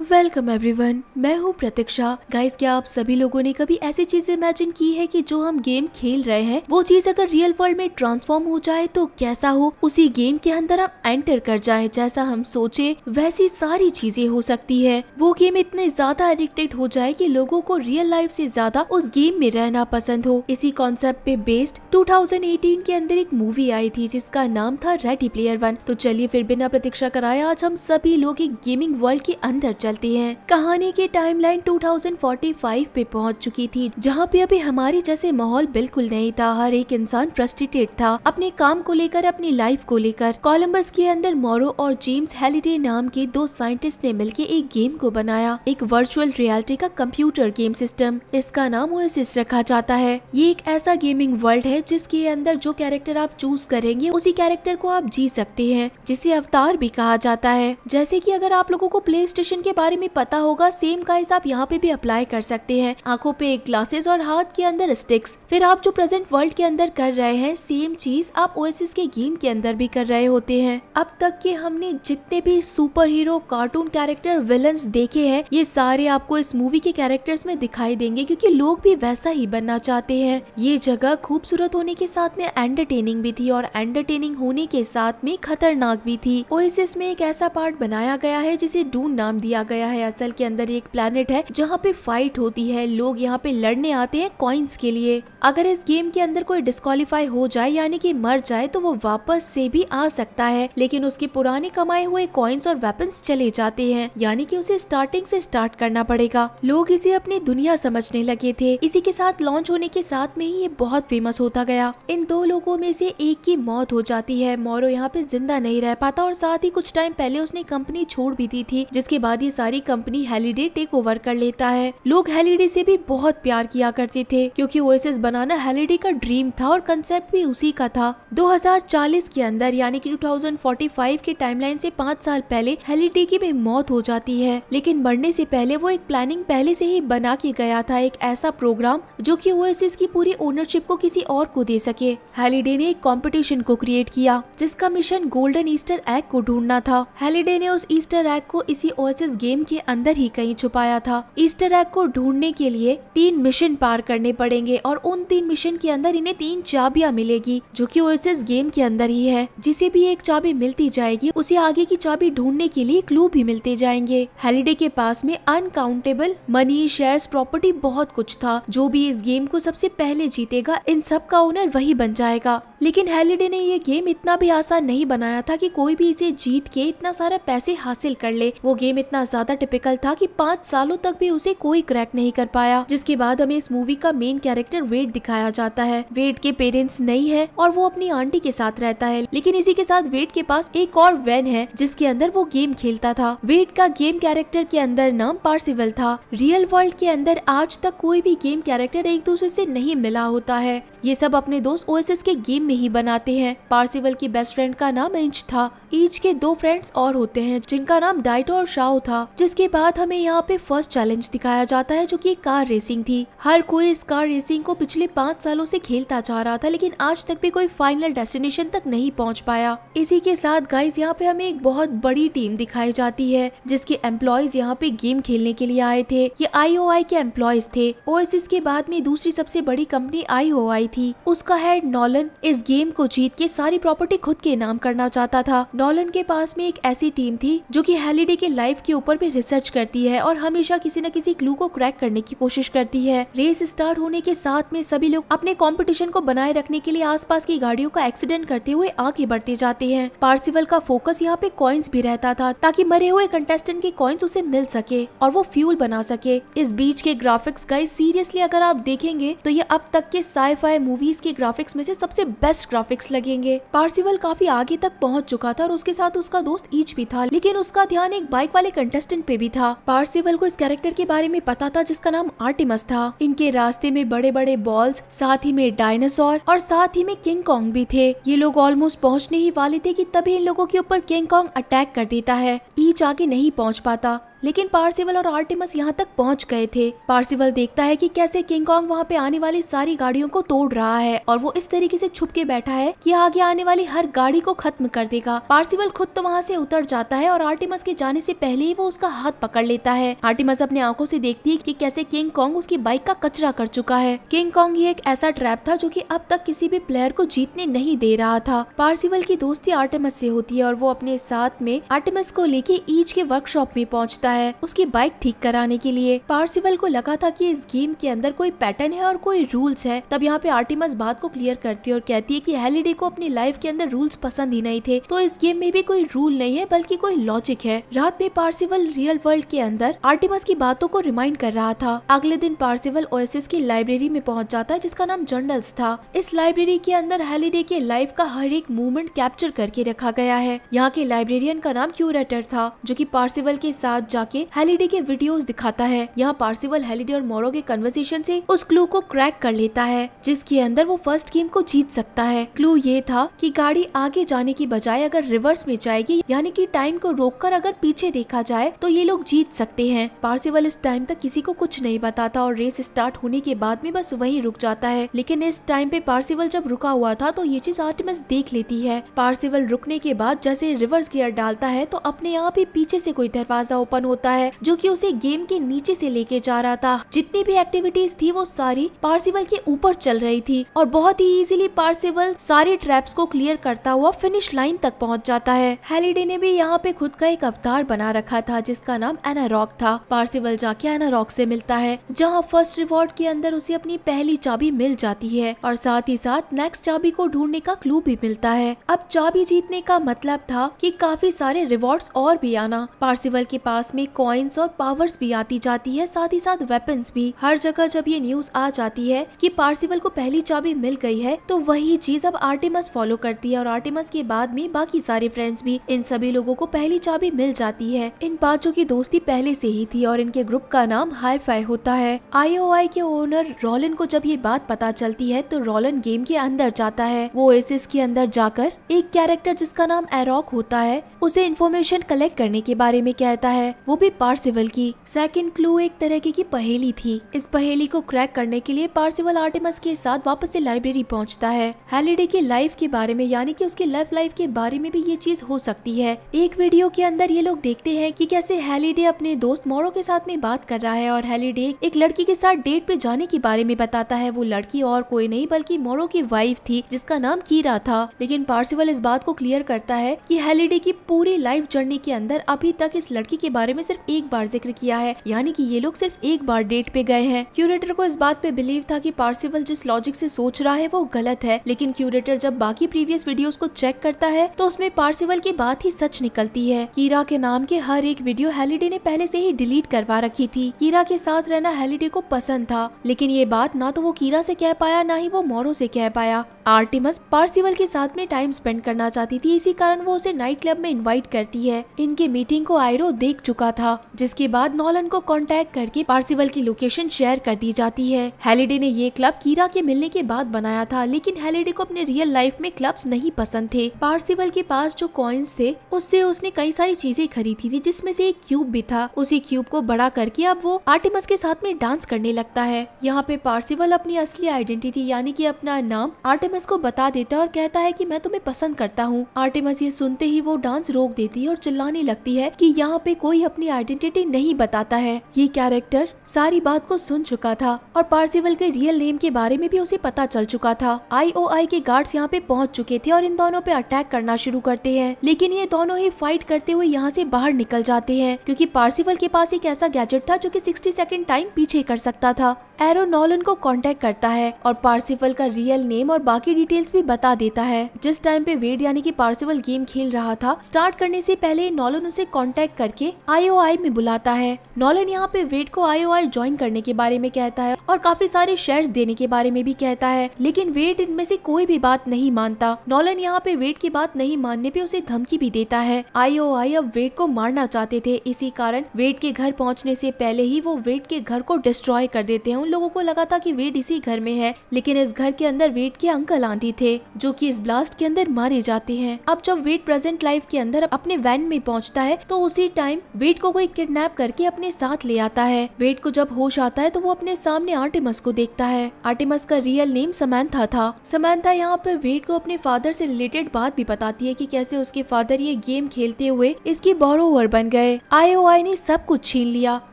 Welcome everyone, मैं हूँ प्रतीक्षा। Guys, क्या आप सभी लोगों ने कभी ऐसी चीज इमेजिन की है कि जो हम गेम खेल रहे हैं वो चीज अगर रियल वर्ल्ड में ट्रांसफॉर्म हो जाए तो कैसा हो? उसी गेम के अंदर हम एंटर कर जाए, जैसा हम सोचे वैसी सारी चीजें हो सकती है। वो गेम इतने ज्यादा एडिक्टेड हो जाए कि लोगों को रियल लाइफ से ज्यादा उस गेम में रहना पसंद हो। इसी कॉन्सेप्ट पे बेस्ड 2018 के अंदर एक मूवी आई थी जिसका नाम था रेडी प्लेयर वन। तो चलिए फिर बिना प्रतीक्षा कराए आज हम सभी लोग एक गेमिंग वर्ल्ड के अंदर चलती हैं। कहानी की टाइमलाइन 2045 पे पहुंच चुकी थी, जहां पे अभी हमारी जैसे माहौल बिल्कुल नहीं था। हर एक इंसान फ्रस्ट्रेटेड था अपने काम को लेकर, अपनी लाइफ को लेकर। कोलंबस के अंदर मोरो और जेम्स हैलिडे नाम के दो साइंटिस्ट ने मिलकर एक गेम को बनाया, एक वर्चुअल रियलिटी का कंप्यूटर गेम सिस्टम। इसका नाम ओएसिस रखा जाता है। ये एक ऐसा गेमिंग वर्ल्ड है जिसके अंदर जो कैरेक्टर आप चूज करेंगे उसी कैरेक्टर को आप जी सकते हैं, जिसे अवतार भी कहा जाता है। जैसे कि अगर आप लोगों को प्ले स्टेशन के बारे में पता होगा, सेम गाइस आप यहाँ पे भी अप्लाई कर सकते हैं। आंखों पे ग्लासेस और हाथ के अंदर स्टिक्स। फिर आप जो प्रेजेंट वर्ल्ड के अंदर कर रहे हैं सेम चीज आप ओएसिस के गेम के अंदर भी कर रहे होते हैं। अब तक के हमने जितने भी super hero, cartoon character, villains देखे हैं, ये सारे आपको इस मूवी के कैरेक्टर्स में दिखाई देंगे, क्योंकि लोग भी वैसा ही बनना चाहते हैं। ये जगह खूबसूरत होने के साथ में एंटरटेनिंग भी थी और एंटरटेनिंग होने के साथ में खतरनाक भी थी। ओएसिस में एक ऐसा पार्ट बनाया गया है जिसे डून नाम दिया गया है। असल के अंदर एक प्लेनेट है जहाँ पे फाइट होती है। लोग यहाँ पे लड़ने आते हैं कॉइन्स के लिए। अगर इस गेम के अंदर कोई डिस्क्वालीफाई हो जाए यानी कि मर जाए तो वो वापस से भी आ सकता है, लेकिन उसके पुराने कमाए हुए कॉइन्स और वेपन्स चले जाते हैं, यानी कि उसे स्टार्टिंग से स्टार्ट करना पड़ेगा। लोग इसे अपनी दुनिया समझने लगे थे। इसी के साथ लॉन्च होने के साथ में ही ये बहुत फेमस होता गया। इन दो लोगों में से एक की मौत हो जाती है। मोरो यहाँ पे जिंदा नहीं रह पाता और साथ ही कुछ टाइम पहले उसने कंपनी छोड़ भी दी थी, जिसके बाद ये सारी कंपनी हैलिडे टेक ओवर कर लेता है। लोग हैलिडे से भी बहुत प्यार किया करते थे क्योंकि ओएसिस बनाना हैलिडे का ड्रीम था और कंसेप्ट भी उसी का था। 2040 के अंदर यानी कि 2045 की टाइमलाइन से 5 साल पहले हैलिडे की भी मौत हो जाती है, लेकिन मरने से पहले वो एक प्लानिंग पहले से ही बना के गया था, एक ऐसा प्रोग्राम जो कि ओएसिस की पूरी ओनरशिप को किसी और को दे सके। हैलिडे ने एक कंपटीशन को क्रिएट किया जिसका मिशन गोल्डन ईस्टर एग को ढूंढना था। हैलिडे ने उस ईस्टर एग को इसी ओएसिस गेम के अंदर ही कहीं छुपाया था। ईस्टर एग को ढूंढने के लिए 3 मिशन पार करने पड़ेंगे और उन 3 मिशन के अंदर इन्हें 3 चाबियां मिलेगी जो कि ओएसिस गेम के अंदर ही है। जिसे भी एक चाबी मिलती जाएगी उसे आगे की चाबी ढूंढने के लिए क्लू भी मिलते जाएंगे। हैलिडे के पास में अनकाउंटेबल मनी, शेयर्स, प्रॉपर्टी बहुत कुछ था। जो भी इस गेम को सबसे पहले जीतेगा इन सब का ओनर वही बन जाएगा। लेकिन हैलिडे ने ये गेम इतना भी आसान नहीं बनाया था कि कोई भी इसे जीत के इतना सारा पैसे हासिल कर ले। वो गेम इतना ज्यादा टिपिकल था कि 5 सालों तक भी उसे कोई क्रैक नहीं कर पाया। जिसके बाद हमें इस मूवी का मेन कैरेक्टर वेड दिखाया जाता है। वेड के पेरेंट्स नहीं है और वो अपनी आंटी के साथ रहता है, लेकिन इसी के साथ वेड के पास एक और वैन है जिसके अंदर वो गेम खेलता था। वेड का गेम कैरेक्टर के अंदर नाम पार्सिवल था। रियल वर्ल्ड के अंदर आज तक कोई भी गेम कैरेक्टर एक दूसरे से नहीं मिला होता है। ये सब अपने दोस्त ओएसिस के गेम में ही बनाते हैं। पार्सिवल की बेस्ट फ्रेंड का नाम इंच था। ईच के 2 फ्रेंड्स और होते हैं जिनका नाम डाइटो और शाओ था। जिसके बाद हमें यहाँ पे फर्स्ट चैलेंज दिखाया जाता है जो कि कार रेसिंग थी। हर कोई इस कार रेसिंग को पिछले 5 सालों से खेलता जा रहा था, लेकिन आज तक भी कोई फाइनल डेस्टिनेशन तक नहीं पहुँच पाया। इसी के साथ गाइस यहाँ पे हमें एक बहुत बड़ी टीम दिखाई जाती है जिसके एम्प्लॉयज यहाँ पे गेम खेलने के लिए आए थे। ये IOI के एम्प्लॉयज थे। ओएसिस के बाद में दूसरी सबसे बड़ी कंपनी IOI थी। उसका हेड नॉलन इस गेम को जीत के सारी प्रॉपर्टी खुद के नाम करना चाहता था। नॉलन के पास में एक ऐसी टीम थी जो कि हैलिडे के लाइफ के ऊपर भी रिसर्च करती है और हमेशा किसी न किसी क्लू को क्रैक करने की कोशिश करती है। रेस स्टार्ट होने के साथ में सभी लोग अपने कंपटीशन को बनाए रखने के लिए आसपास की गाड़ियों का एक्सीडेंट करते हुए आगे बढ़ते जाते हैं। पार्सिवल का फोकस यहाँ पे कॉइन्स भी रहता था ताकि मरे हुए कंटेस्टेंट के कॉइन्स उसे मिल सके और वो फ्यूल बना सके। इस बीच के ग्राफिक्स गाइस सीरियसली अगर आप देखेंगे तो ये अब तक के साई-फाई मूवीज के ग्राफिक्स में से सबसे बेस्ट ग्राफिक्स लगेंगे। पार्सिवल काफी आगे तक पहुंच चुका था और उसके साथ उसका दोस्त ईच भी था, लेकिन उसका ध्यान एक बाइक वाले कंटेस्टेंट पे भी था। पार्सिवल को इस कैरेक्टर के बारे में पता था जिसका नाम आर्टिमस था। इनके रास्ते में बड़े बड़े बॉल्स, साथ ही में डायनासोर और साथ ही में किंग कॉन्ग भी थे। ये लोग ऑलमोस्ट पहुंचने ही वाले थे कि तभी इन लोगों के ऊपर किंग कॉन्ग अटैक कर देता है। ईच आगे नहीं पहुंच पाता। लेकिन पार्सिवल और आर्टेमिस यहाँ तक पहुँच गए थे। पार्सिवल देखता है कि कैसे किंग कॉन्ग वहाँ पे आने वाली सारी गाड़ियों को तोड़ रहा है और वो इस तरीके से छुप के बैठा है कि आगे आने वाली हर गाड़ी को खत्म कर देगा। पार्सिवल खुद तो वहाँ से उतर जाता है और आर्टेमिस के जाने से पहले ही वो उसका हाथ पकड़ लेता है। आर्टेमिस अपने आंखों से देखती है कि कैसे किंग कॉन्ग उसकी बाइक का कचरा कर चुका है। किंग कॉन्ग ये एक ऐसा ट्रैप था जो कि अब तक किसी भी प्लेयर को जीतने नहीं दे रहा था। पार्सिवल की दोस्ती आर्टेमिस से होती है और वो अपने साथ में आर्टेमिस को लेके ईच के वर्कशॉप में पहुंचता है उसकी बाइक ठीक कराने के लिए। पार्सिवल को लगा था कि इस गेम के अंदर कोई पैटर्न है और कोई रूल्स है। तब यहाँ पे आर्टेमिस बात को क्लियर करती है और कहती है कि हेलिडे को अपनी लाइफ के अंदर रूल्स पसंद ही नहीं थे, तो इस गेम में भी कोई रूल नहीं है बल्कि कोई लॉजिक है। रात में पार्सिवल रियल वर्ल्ड के अंदर आर्टेमिस की बातों को रिमाइंड कर रहा था। अगले दिन पार्सिवल ओएसिस की लाइब्रेरी में पहुंच जाता है जिसका नाम जर्नल्स था। इस लाइब्रेरी के अंदर हेलिडे के लाइफ का हर एक मूवमेंट कैप्चर करके रखा गया है। यहाँ के लाइब्रेरियन का नाम क्यूरेटर था जो कि पार्सिवल के साथ जाके हेलिडे के वीडियोस दिखाता है। यहाँ पार्सिवल हेलिडे और मोरो के कन्वर्सेशन से उस क्लू को क्रैक कर लेता है जिसके अंदर वो फर्स्ट गेम को जीत सकता है। क्लू ये था कि गाड़ी आगे जाने की बजाय अगर रिवर्स में जाएगी यानी कि टाइम को रोककर अगर पीछे देखा जाए तो ये लोग जीत सकते हैं। पार्सिवल इस टाइम तक किसी को कुछ नहीं बताता और रेस स्टार्ट होने के बाद में बस वहीं रुक जाता है। लेकिन इस टाइम पे पार्सिवल जब रुका हुआ था तो ये चीज आर्टेमिस देख लेती है। पार्सिवल रुकने के बाद जैसे रिवर्स गियर डालता है तो अपने आप ही पीछे से कोई दरवाजा ओपन होता है जो कि उसे गेम के नीचे से लेके जा रहा था। जितनी भी एक्टिविटीज थी वो सारी पार्सिवल के ऊपर चल रही थी और बहुत ही इजीली पार्सिवल सारे ट्रैप्स को क्लियर करता हुआ फिनिश लाइन तक पहुंच जाता है। हेलिडे ने भी यहाँ पे खुद का एक अवतार बना रखा था जिसका नाम एनारॉक था। पार्सिवल जाके एनारॉक से मिलता है जहाँ फर्स्ट रिवॉर्ड के अंदर उसे अपनी पहली चाबी मिल जाती है और साथ ही साथ नेक्स्ट चाबी को ढूंढने का क्लू भी मिलता है। अब चाबी जीतने का मतलब था कि काफी सारे रिवॉर्ड्स और भी आना। पार्सिवल के पास में कॉइन्स और पावर्स भी आती जाती है, साथ ही साथ वेपन्स भी। हर जगह जब ये न्यूज आ जाती है कि पार्सिवल को पहली चाबी मिल गई है तो वही चीज अब आर्टेमिस फॉलो करती है और आर्टेमिस के बाद में बाकी सारे फ्रेंड्स भी। इन सभी लोगों को पहली चाबी मिल जाती है। इन पांचों की दोस्ती पहले से ही थी और इनके ग्रुप का नाम हाई फाई होता है। IOI के ओनर रोलन को जब ये बात पता चलती है तो रोलन गेम के अंदर जाता है। वो ओएसिस के अंदर जाकर एक कैरेक्टर जिसका नाम एरॉक होता है उसे इन्फॉर्मेशन कलेक्ट करने के बारे में कहता है, वो भी पार्सिवल की। सेकंड क्लू एक तरह की पहेली थी। इस पहेली को क्रैक करने के लिए पार्सिवल आर्टेमिस के साथ वापस से लाइब्रेरी पहुंचता है। हेलिडे की लाइफ के बारे में यानी कि उसके लव लाइफ के बारे में भी ये चीज हो सकती है। एक वीडियो के अंदर ये लोग देखते हैं कि कैसे हेलिडे अपने दोस्त मोरो के साथ में बात कर रहा है और हेलिडे एक लड़की के साथ डेट पे जाने के बारे में बताता है। वो लड़की और कोई नहीं बल्कि मोरो की वाइफ थी जिसका नाम कीरा था। लेकिन पार्सिवल इस बात को क्लियर करता है कि हेलिडे की पूरी लाइफ जर्नी के अंदर अभी तक इस लड़की के बारे में सिर्फ एक बार जिक्र किया है, यानी कि ये लोग सिर्फ एक बार डेट पे गए हैं। क्यूरेटर को इस बात पे बिलीव था कि पार्सिवल जिस लॉजिक से सोच रहा है वो गलत है, लेकिन क्यूरेटर जब बाकी प्रीवियस वीडियोस को चेक करता है तो उसमें पार्सिवल की बात ही सच निकलती है। कीरा के नाम के हर एक वीडियो हेलिडे ने पहले से ही डिलीट करवा रखी थी। कीरा के साथ रहना हेलिडे को पसंद था, लेकिन ये बात ना तो वो कीरा से कह पाया ना ही वो मोरो से कह पाया। आर्टेमिस पार्सिवल के साथ में टाइम स्पेंड करना चाहती थी, इसी कारण वो उसे नाइट क्लब में इनवाइट करती है। इनके मीटिंग को आयरो देख चुका था, जिसके बाद नॉलन को कांटेक्ट करके पार्सिवल की लोकेशन शेयर कर दी जाती है। हेलिडे ने ये क्लब कीरा के मिलने के बाद बनाया था, लेकिन हेलिडे को अपने रियल लाइफ में क्लब्स नहीं पसंद थे। पार्सिवल के पास जो कॉइन्स थे उससे उसने कई सारी चीजें खरीदी थी, जिसमें से एक क्यूब भी था। उसी क्यूब को बड़ा करके अब वो आर्टेमिस के साथ में डांस करने लगता है। यहाँ पे पार्सिवल अपनी असली आइडेंटिटी यानी कि अपना नाम आर्टेमिस को बता देता है और कहता है कि मैं तुम्हें पसंद करता हूँ। आर्टेमिस ये सुनते ही वो डांस रोक देती है और चिल्लाने लगती है कि यहाँ पे कोई अपनी आइडेंटिटी नहीं बताता है। ये कैरेक्टर सारी बात को सुन चुका था और पार्सिवल के रियल नेम के बारे में भी उसे पता चल चुका था। IOI के गार्ड्स यहाँ पे पहुँच चुके थे और इन दोनों पे अटैक करना शुरू करते हैं, लेकिन ये दोनों ही फाइट करते हुए यहाँ से बाहर निकल जाते हैं क्योंकि पार्सिवल के पास एक ऐसा गैजेट था जो कि 60 सेकंड टाइम पीछे कर सकता था। एरो नॉलन को कांटेक्ट करता है और पार्सिवल का रियल नेम और बाकी डिटेल्स भी बता देता है। जिस टाइम पे वेड यानी कि पार्सिवल गेम खेल रहा था, स्टार्ट करने से पहले नॉलन उसे कांटेक्ट करके IOI में बुलाता है। नॉलन यहाँ पे वेड को IOI ज्वाइन करने के बारे में कहता है और काफी सारे शेयर्स देने के बारे में भी कहता है, लेकिन वेड इनमें से कोई भी बात नहीं मानता। नॉलन यहाँ पे वेड की बात नहीं मानने पे उसे धमकी भी देता है। IOI अब वेड को मारना चाहते थे, इसी कारण वेड के घर पहुँचने से पहले ही वो वेड के घर को डिस्ट्रॉय कर देते हैं। लोगों को लगा था कि वेड इसी घर में है, लेकिन इस घर के अंदर वेड के अंकल आंटी थे जो कि इस ब्लास्ट के अंदर मारे जाते हैं। अब जब वेड प्रेजेंट लाइफ के अंदर अपने वैन में पहुंचता है तो उसी टाइम वेड वेड को कोई किडनैप करके अपने साथ ले आता है। वेड को जब होश आता है तो वो अपने सामने आर्टेमस को देखता है। आर्टेमस का रियल नेम समैंथा था। समैंथा यहाँ पे वेड को अपने फादर से रिलेटेड बात भी बताती है कि कैसे उसके फादर ये गेम खेलते हुए इसकी बोरोवर बन गए। आईओआई ने सब कुछ छीन लिया,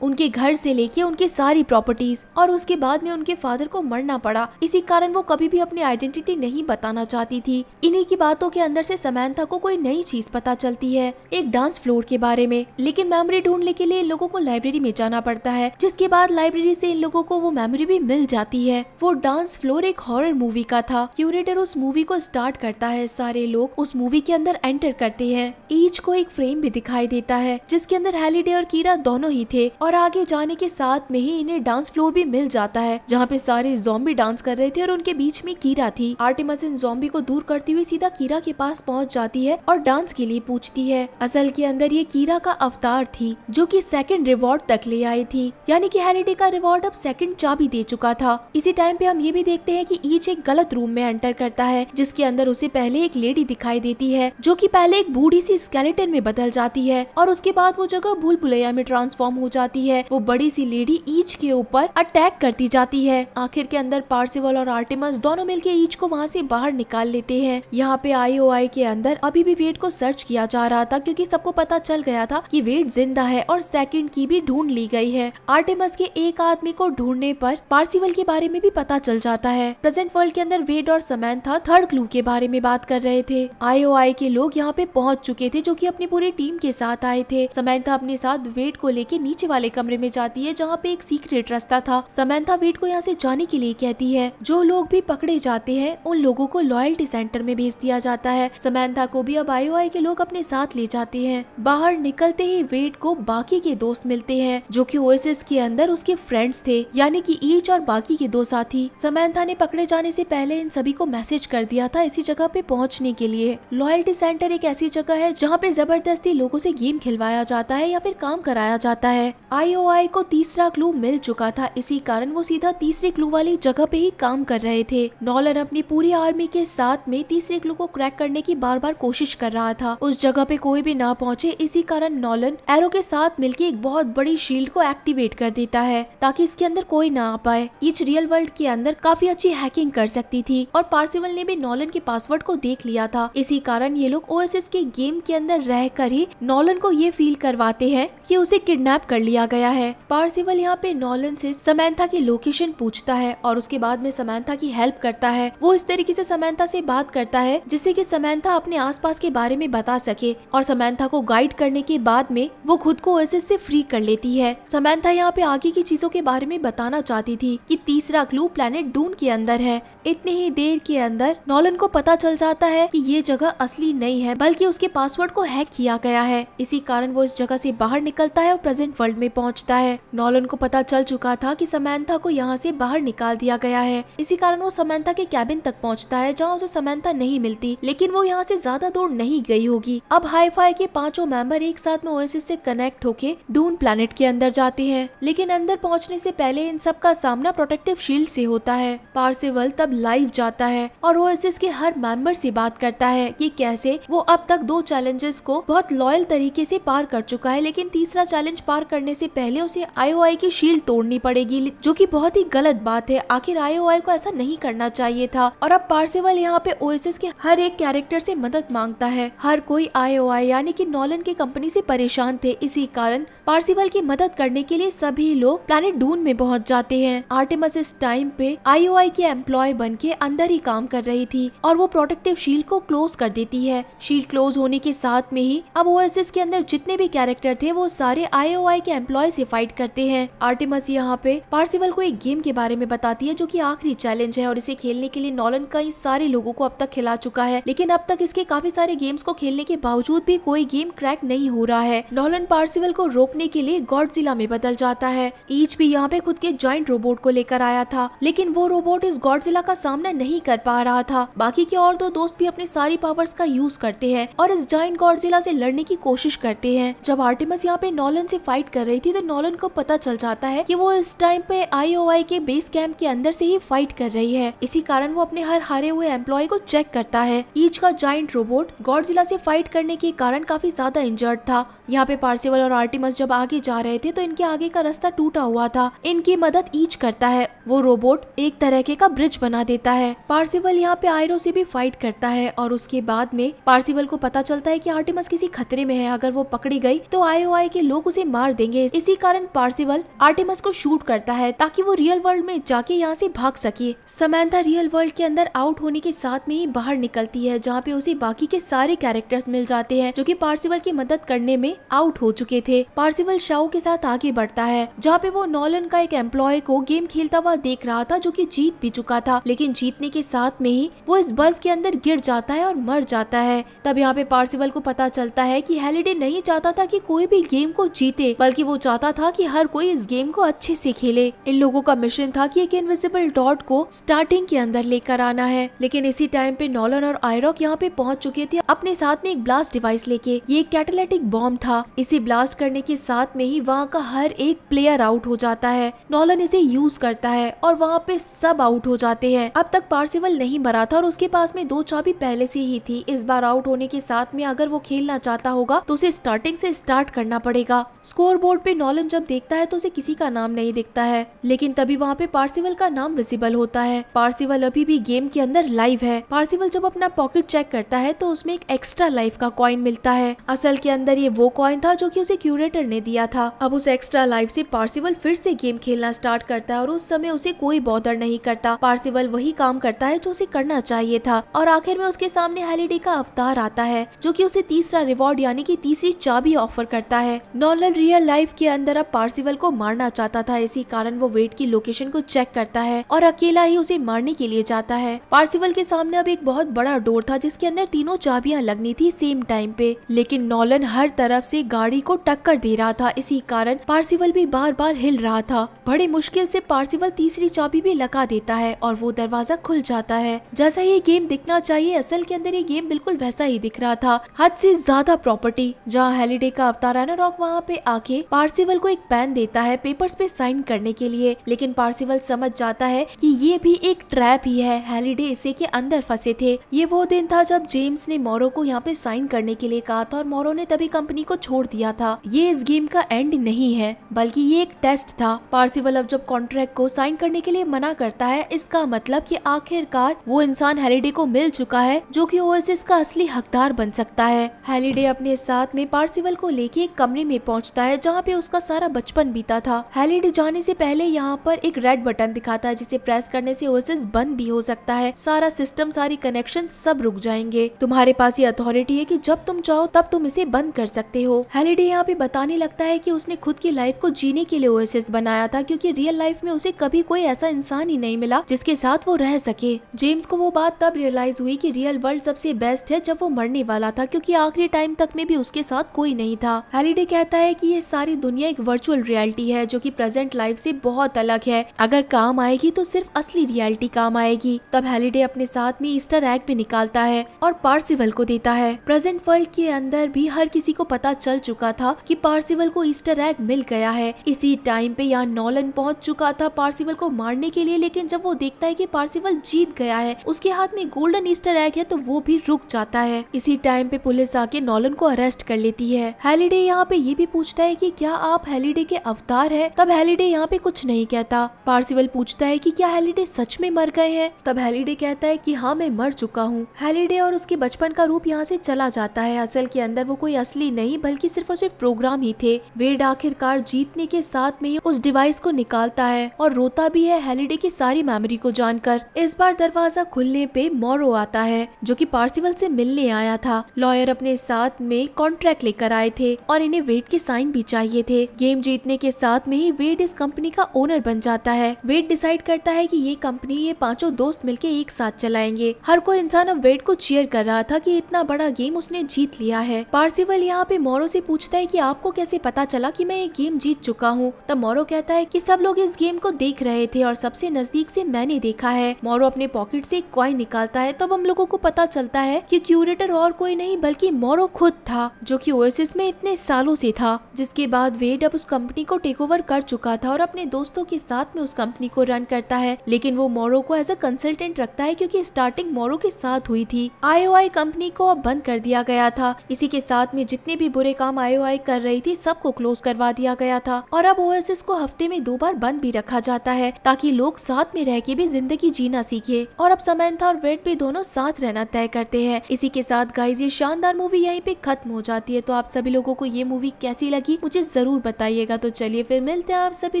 उनके घर से लेके उनकी सारी प्रॉपर्टीज, और उसके बाद में उनके फादर को मरना पड़ा। इसी कारण वो कभी भी अपनी आइडेंटिटी नहीं बताना चाहती थी। इन्हीं की बातों के अंदर से समैंथा को कोई नई चीज पता चलती है, एक डांस फ्लोर के बारे में। लेकिन मेमोरी ढूंढने के लिए इन लोगों को लाइब्रेरी में जाना पड़ता है, जिसके बाद लाइब्रेरी से इन लोगों को वो मेमोरी भी मिल जाती है। वो डांस फ्लोर एक हॉरर मूवी का था। क्यूरेटर उस मूवी को स्टार्ट करता है, सारे लोग उस मूवी के अंदर एंटर करते हैं। ईच को एक फ्रेम भी दिखाई देता है जिसके अंदर हैलिडे और कीरा दोनों ही थे, और आगे जाने के साथ में ही इन्हें डांस फ्लोर भी मिल जाता है जहाँ पे सारे ज़ॉम्बी डांस कर रहे थे और उनके बीच में कीरा थी। आर्टेमस इन ज़ॉम्बी को दूर करती हुई सीधा कीरा के पास पहुँच जाती है और डांस के लिए पूछती है। असल के अंदर ये कीरा का अवतार थी जो कि सेकंड रिवॉर्ड तक ले आई थी, यानी कि हैलिडे का रिवॉर्ड अब सेकंड चाबी दे चुका था। इसी टाइम पे हम ये भी देखते हैं कि ईच एक गलत रूम में एंटर करता है जिसके अंदर उसे पहले एक लेडी दिखाई देती है जो कि पहले एक बूढ़ी सी स्केलेटन में बदल जाती है, और उसके बाद वो जगह भूल भुलैया में ट्रांसफॉर्म हो जाती है। वो बड़ी सी लेडी ईच के ऊपर अटैक करती जाती है। आखिर के अंदर पार्सिवल और आर्टेमस दोनों मिलकर ईच को वहाँ से बाहर निकाल लेते हैं। यहाँ पे आईओआई के अंदर अभी भी वेड को सर्च किया जा रहा था क्योंकि सबको पता चल गया था कि वेड जिंदा है और सेकंड की भी ढूंढ ली गई है। आर्टेमस के एक आदमी को ढूंढने पर पार्सिवल के बारे में भी पता चल जाता है। प्रेजेंट वर्ल्ड के अंदर वेड और समैंथा थर्ड क्लू के बारे में बात कर रहे थे। आईओआई के लोग यहाँ पे पहुंच चुके थे जो कि अपनी पूरी टीम के साथ आए थे। समैंथा अपने साथ वेड को लेके नीचे वाले कमरे में जाती है जहाँ पे एक सीक्रेट रास्ता था। समैंथा वेड को यहाँ से जाने के लिए कहती है। जो लोग भी पकड़े जाते हैं उन लोगों को लॉयल्टी सेंटर में भेज दिया जाता है। समैंथा को भी अब आईओआई के लोग अपने साथ ले जाते हैं। बाहर निकलते ही वेड को बाकी के दोस्त मिलते हैं जो कि ओएसिस के अंदर उसके फ्रेंड्स थे, यानी कि ईच और बाकी के दो साथी। समैंथा ने पकड़े जाने से पहले इन सभी को मैसेज कर दिया था इसी जगह पे पहुंचने के लिए। लॉयल्टी सेंटर एक ऐसी जगह है जहाँ पे जबरदस्ती लोगों से गेम खिलवाया जाता है या फिर काम कराया जाता है। आईओआई को तीसरा क्लू मिल चुका था, इसी कारण वो सीधा तीसरे क्लू वाली जगह पे ही काम कर रहे थे। नॉलन अपनी पूरी आर्मी के साथ में तीसरे क्लू को क्रैक करने की बार बार कोशिश कर रहा था। उस जगह पे कोई भी ना पहुंचे, इसी कारण नॉलन एरो के साथ मिलके एक बहुत बड़ी शील्ड को एक्टिवेट कर देता है ताकि इसके अंदर कोई ना आ पाए। ईच रियल वर्ल्ड के अंदर काफी अच्छी हैकिंग कर सकती थी और पार्सिवल ने भी नॉलन के पासवर्ड को देख लिया था। इसी कारण ये लोग ओएसिस के गेम के अंदर रहकर ही नॉलन को ये फील करवाते हैं कि उसे किडनैप कर लिया गया है। पार्सिवल यहाँ पे नॉलन से समैंथा की लोकेशन पूछता है और उसके बाद में समैंथा की हेल्प करता है। वो इस तरीके से समैंथा से बात करता है जिससे कि समैंथा अपने आसपास के बारे में बता सके, और समैंथा को गाइड करने के बाद में वो खुद को ओएसिस से फ्री कर लेती है। समैंथा यहाँ पे आगे की चीजों के बारे में बताना चाहती थी कि तीसरा क्लू प्लेनेट डून के अंदर है। इतनी ही देर के अंदर नॉलन को पता चल जाता है कि ये जगह असली नहीं है बल्कि उसके पासवर्ड को हैक किया गया है। इसी कारण वो इस जगह से बाहर निकलता है और प्रेजेंट वर्ल्ड में पहुंचता है। नॉलन को पता चल चुका था कि समैंथा को यहाँ से बाहर निकाल दिया गया है। इसी कारण वो समैंथा के कैबिन तक पहुंचता है जहाँ उसे समैंथा नहीं मिलती, लेकिन वो यहाँ से ज्यादा दूर नहीं गई होगी। अब हाई-फाई के पांचों मेंबर एक साथ में ओएसिस से कनेक्ट होके डून प्लैनेट के अंदर जाते हैं, लेकिन अंदर पहुंचने से पहले इन सब का सामना प्रोटेक्टिव शील्ड से होता है। पार्सिवल तब लाइव जाता है और ओएसिस के हर मेंबर से बात करता है कि कैसे वो अब तक 2 चैलेंजेस को बहुत लॉयल तरीके से पार कर चुका है, लेकिन तीसरा चैलेंज पार करने से पहले उसे आईओआई की शील्ड तोड़नी पड़ेगी, जो कि बहुत ही गलत बात है। आखिर आईओआई को ऐसा नहीं करना चाहिए था। और अब पार्सिवल यहाँ पे ओएसिस के हर एक कैरेक्टर से मदद मांगता है। हर कोई आईओआई यानी कि नॉलन की कंपनी से परेशान थे, इसी कारण पार्सिवल की मदद करने के लिए सभी लोग प्लैनेट डून में पहुंच जाते हैं। आर्टेमस इस टाइम पे आईओआई की एम्प्लॉय बन के अंदर ही काम कर रही थी और वो प्रोटेक्टिव शील्ड को क्लोज कर देती है। शील्ड क्लोज होने के साथ में ही अब ओएसिस के अंदर जितने भी कैरेक्टर थे वो सारे आईओआई के एम्प्लॉय से फाइट करते हैं। आर्टेमस यहाँ पे पार्सिवल को एक गेम के बारे में बताती है जो कि आखिरी चैलेंज है और इसे खेलने के लिए नॉलन कई सारे लोगों को अब तक खिला चुका है, लेकिन अब तक इसके काफी सारे गेम्स को खेलने के बावजूद भी कोई गेम क्रैक नहीं हो रहा है। नॉलन पार्सिवल को रोकने के लिए गॉडजिला में बदल जाता है। ईच भी यहाँ पे खुद के जॉइंट रोबोट को लेकर आया था, लेकिन वो रोबोट इस गॉडजिला का सामना नहीं कर पा रहा था। बाकी के और 2 दोस्त भी अपनी सारी पावर्स का यूज करते हैं और इस जॉइंट गॉडजिला से लड़ने की कोशिश करते हैं। जब आर्टेमस यहाँ पे नॉलन से फाइट कर रही थी तो नॉलन को पता चल जाता है कि वो इस टाइम पे आईओआई के बेस कैंप के अंदर से ही फाइट कर रही है। इसी कारण वो अपने हर हारे हुए एम्प्लॉय को चेक करता है। ईच का जॉइंट रोबोट गॉडजिला से फाइट करने के कारण काफी ज्यादा इंजर्ड था। यहाँ पे पार्सिवल और आर्टेमस जब आगे जा रहे थे तो इनके आगे का रास्ता टूटा हुआ था। इनकी मदद ईच करता है। वो रोबोट एक तरह का ब्रिज बना देता है। पार्सिवल यहाँ पे आयरो से भी फाइट करता है और उसके बाद में पार्सिवल को पता चलता है कि आर्टेमिस किसी खतरे में है। अगर वो पकड़ी गई तो आईओआई के लोग उसे मार देंगे। इसी कारण पार्सिवल आर्टेमिस को शूट करता है ताकि वो रियल वर्ल्ड में जाके यहाँ से भाग सके। समंथा रियल वर्ल्ड के अंदर आउट होने के साथ में ही बाहर निकलती है, जहाँ पे उसे बाकी के सारे कैरेक्टर्स मिल जाते हैं जो कि पार्सिवल की मदद करने में आउट हो चुके थे। पार्सिवल शाओ के साथ आगे बढ़ता है, जहाँ पे वो नॉलन का एक एम्प्लॉय को गेम खेलता हुआ देख रहा था जो कि जीत भी चुका था, लेकिन जीतने के साथ में ही वो इस बर्फ के अंदर गिर जाता है और मर जाता है। तब यहाँ पे पार्सिवल को पता चलता है कि हैलिडे नहीं चाहता था कि कोई भी गेम को जीते, बल्कि वो चाहता था कि हर कोई इस गेम को अच्छे से खेले। इन लोगों का मिशन था कि एक इनविजिबल डॉट को स्टार्टिंग के अंदर लेकर आना है, लेकिन इसी टाइम पे नॉलन और आयरॉक यहाँ पे पहुंच चुके थे अपने साथ में एक ब्लास्ट डिवाइस लेके। ये एक कैटालिटिक बॉम्ब था। इसे ब्लास्ट करने के साथ में ही वहाँ का हर एक प्लेयर आउट हो जाता है। नॉलन इसे यूज करता है और वहाँ पे सब आउट हो जाते हैं। अब तक पार्सिवल नहीं मरा था और उसके पास में 2 चाबी पहले से ही थी। इस बार आउट होने के साथ में अगर वो खेलना चाहता होगा तो उसे स्टार्टिंग से स्टार्ट करना पड़ेगा। स्कोर बोर्ड पे नॉलन जब देखता है तो उसे किसी का नाम नहीं दिखता है, लेकिन तभी वहाँ पे पार्सिवल का नाम विजिबल होता है। पार्सिवल अभी भी गेम के अंदर लाइव है। पार्सिवल जब अपना पॉकेट चेक करता है तो उसमें एक एक्स्ट्रा लाइफ का कॉइन मिलता है। असल के अंदर ये वो कॉइन था जो कि उसे क्यूरेटर ने दिया था। अब उस एक्स्ट्रा लाइफ से पार्सिवल फिर से गेम खेलना स्टार्ट करता है और उस समय उसे कोई बॉदर नहीं करता। पार्सिवल वही काम करता है जो उसे करना चाहिए था और आखिर में उसके सामने हैलिडे का अवतार आता है जो कि उसे तीसरा रिवॉर्ड यानी कि तीसरी चाबी ऑफर करता है। नॉलन रियल लाइफ के अंदर अब पार्सिवल को मारना चाहता था, इसी कारण वो वेट की लोकेशन को चेक करता है और अकेला ही उसे मारने के लिए जाता है। पार्सिवल के सामने अब एक बहुत बड़ा डोर था जिसके अंदर तीनों चाबियां लगनी थी सेम टाइम पे, लेकिन नॉलन हर तरफ से गाड़ी को टक्कर दे रहा था। इसी कारण पार्सिवल भी बार बार हिल रहा था। बड़े मुश्किल से पार्सिवल तीसरी चाबी भी लगा देता है और वो दरवाजा खुल जाता है। जैसा ये गेम दिखना चाहिए, असल के अंदर ये गेम बिल्कुल वैसा ही दिख रहा था। हद से ज्यादा प्रॉपर्टी। जहाँ हैलिडे का अवतार रॉक वहाँ पे आके पार्सिवल को एक पेन देता है पेपर्स पे साइन करने के लिए, लेकिन पार्सिवल समझ जाता है कि ये भी एक ट्रैप ही है। हैलिडे इसी के अंदर फंसे थे। ये वो दिन था जब जेम्स ने मोरो को यहाँ पे साइन करने के लिए कहा था और मोरो ने तभी कंपनी को छोड़ दिया था। ये इस गेम का एंड नहीं है, बल्कि ये एक टेस्ट था। पार्सिवल अब जब कॉन्ट्रैक्ट को साइन करने के लिए मना करता है, इसका मतलब कि आखिरकार वो इंसान हैलिडे को मिल चुका है जो कि ओएसिस का असली हकदार बन सकता है। हैलिडे अपने साथ में पार्सिवल को लेके एक कमरे में पहुंचता है जहाँ पे उसका सारा बचपन बीता था। हैलिडे जाने से पहले यहाँ पर एक रेड बटन दिखाता है जिसे प्रेस करने से ओएसिस बंद भी हो सकता है। सारा सिस्टम, सारी कनेक्शन सब रुक जाएंगे। तुम्हारे पास ये अथॉरिटी है कि जब तुम चाहो तब तुम इसे बंद कर सकते हो। हैलिडे यहाँ पे बताने लगता है कि उसने खुद की लाइफ को जीने के लिए ओएसिस बनाया था, क्योंकि रियल लाइफ में उसे कभी कोई ऐसा इंसान ही नहीं मिला जिसके साथ वो रह सके। जेम्स को वो बात तब रियलाइज हुई कि रियल वर्ल्ड सबसे बेस्ट है जब वो मरने वाला था, क्योंकि आखिरी टाइम तक में भी उसके साथ कोई नहीं था। हैलिडे कहता है कि ये सारी दुनिया एक वर्चुअल रियलिटी है जो कि प्रेजेंट लाइफ से बहुत अलग है। अगर काम आएगी तो सिर्फ असली रियलिटी काम आएगी। तब हैलिडे अपने साथ में ईस्टर एग भी निकालता है और पार्सिवल को देता है। प्रेजेंट वर्ल्ड के अंदर भी हर किसी को पता चल चुका था कि पार्सिवल को ईस्टर एग मिल गया है। इसी टाइम पे यहाँ नॉलन पहुंच चुका था पार्सिवल को मारने के लिए, लेकिन जब वो देखता है कि पार्सिवल जीत गया है, उसके हाथ में गोल्डन ईस्टर एग है, तो वो भी रुक जाता है। इसी टाइम पे पुलिस आके नॉलन को अरेस्ट कर लेती है। हैलिडे यहाँ पे ये भी पूछता है कि क्या आप हैलिडे के अवतार है? तब हैलिडे यहाँ पे कुछ नहीं कहता। पार्सिवल पूछता है कि क्या हैलिडे सच में मर गए हैं? तब हैलिडे कहता है कि हाँ, मैं मर चुका हूँ। हैलिडे और उसके बचपन का रूप यहाँ से चला जाता है। असल के अंदर वो कोई असली नहीं बल्कि सिर्फ और सिर्फ प्रोग्राम ही थे। वेड आखिरकार जीतने के साथ में ही उस डिवाइस को निकालता है और रोता भी है हैलिडे की सारी मेमोरी को जानकर। इस बार दरवाजा खुलने पे मोरो आता है जो कि पार्सिवल से मिलने आया था। लॉयर अपने साथ में कॉन्ट्रैक्ट लेकर आए थे और इन्हें वेड के साइन भी चाहिए थे। गेम जीतने के साथ में ही वेड इस कंपनी का ओनर बन जाता है। वेड डिसाइड करता है कि ये कंपनी ये पांचों दोस्त मिलके एक साथ चलाएंगे। हर कोई इंसान अब वेड को चीयर कर रहा था कि इतना बड़ा गेम उसने जीत लिया है। पार्सिवल यहाँ पे मोरो से पूछता है कि आपको कैसे पता चला कि मैं ये गेम जीत चुका हूँ? तब मोरो कहता है कि सब लोग इस गेम को देख रहे थे और सबसे नजदीक से मैंने देखा है। मोरो अपने पॉकेट से एक कॉइन निकालता है। तब हम लोगों को पता चलता है कि क्यूरेटर और कोई नहीं बल्कि मोरो खुद था, जो कि ओएसिस में इतने सालों से था। जिसके बाद वेड अब उस कंपनी को टेक ओवर कर चुका था और अपने दोस्तों के साथ में उस कंपनी को रन करता है, लेकिन वो मोरो को एज अ कंसल्टेंट रखता है क्योंकि स्टार्टिंग मोरो के साथ हुई थी। आईओआई कंपनी को अब बंद कर दिया गया था। इसी के साथ में जितने भी बुरे काम आईओआई कर रही थी ही सबको क्लोज करवा दिया गया था और अब ओएसिस को हफ्ते में 2 बार बंद भी रखा जाता है ताकि लोग साथ में रह के भी जिंदगी जीना सीखे। और अब समंथा और वेड भी दोनों साथ रहना तय करते हैं। इसी के साथ गाइस ये शानदार मूवी यहीं पे खत्म हो जाती है। तो आप सभी लोगों को ये मूवी कैसी लगी मुझे जरूर बताइएगा। तो चलिए फिर मिलते हैं आप सभी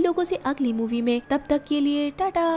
लोगों से अगली मूवी में, तब तक के लिए टाटा।